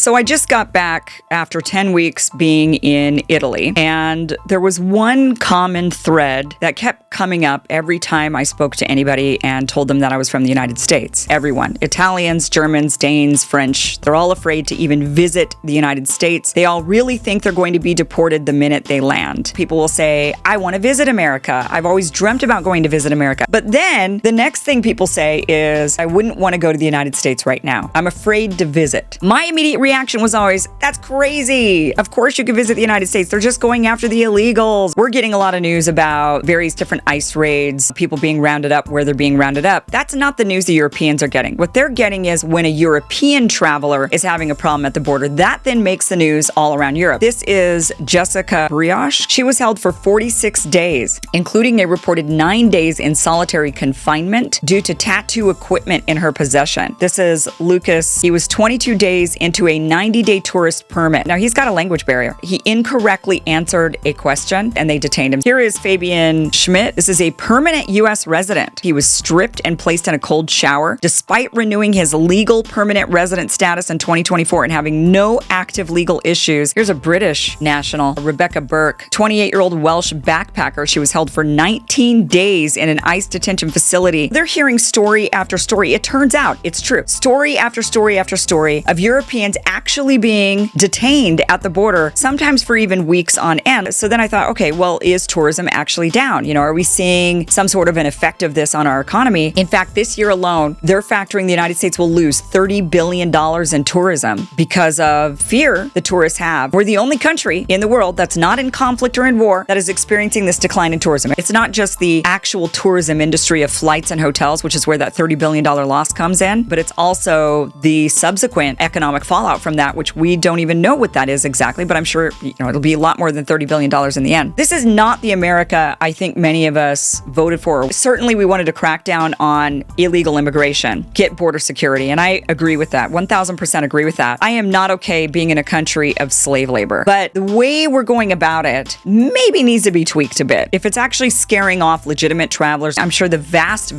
So I just got back after 10 weeks being in Italy, and there was one common thread that kept coming up every time I spoke to anybody and told them that I was from the United States. Everyone, Italians, Germans, Danes, French, they're all afraid to even visit the United States. They all really think they're going to be deported the minute they land. People will say, I want to visit America. I've always dreamt about going to visit America. But then the next thing people say is, I wouldn't want to go to the United States right now. I'm afraid to visit. My immediate reaction was always, that's crazy. Of course you can visit the United States. They're just going after the illegals. We're getting a lot of news about various different ICE raids, people being rounded up where they're being rounded up. That's not the news the Europeans are getting. What they're getting is when a European traveler is having a problem at the border, that then makes the news all around Europe. This is Jessica Brioche. She was held for 46 days, including a reported 9 days in solitary confinement due to tattoo equipment in her possession. This is Lucas. He was 22 days into a 90-day tourist permit. Now, he's got a language barrier. He incorrectly answered a question and they detained him. Here is Fabian Schmidt. This is a permanent U.S. resident. He was stripped and placed in a cold shower despite renewing his legal permanent resident status in 2024 and having no active legal issues. Here's a British national, Rebecca Burke, 28-year-old Welsh backpacker. She was held for 19 days in an ICE detention facility. They're hearing story after story. It turns out it's true. Story after story after story of Europeans actually being detained at the border, sometimes for even weeks on end. So then I thought, okay, well, is tourism actually down? Are we seeing some sort of an effect of this on our economy? In fact, this year alone, they're factoring the United States will lose $30 billion in tourism because of fear the tourists have. We're the only country in the world that's not in conflict or in war that is experiencing this decline in tourism. It's not just the actual tourism industry of flights and hotels, which is where that $30 billion loss comes in, but it's also the subsequent economic fallout from that, which we don't even know what that is exactly, but I'm sure it'll be a lot more than $30 billion in the end. This is not the America I think many of us voted for. Certainly we wanted to crack down on illegal immigration, get border security, and I agree with that. 1000% agree with that. I am not okay being in a country of slave labor, but the way we're going about it maybe needs to be tweaked a bit. If it's actually scaring off legitimate travelers, I'm sure the vast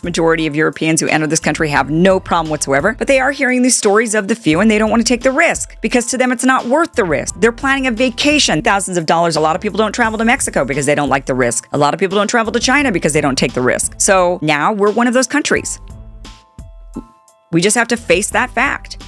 majority of Europeans who enter this country have no problem whatsoever, but they are hearing these stories of the few and they don't want to take the risk because to them it's not worth the risk. They're planning a vacation, thousands of dollars. A lot of people don't travel to Mexico because they don't like the risk. A lot of people don't travel to China because they don't take the risk. So now we're one of those countries. We just have to face that fact.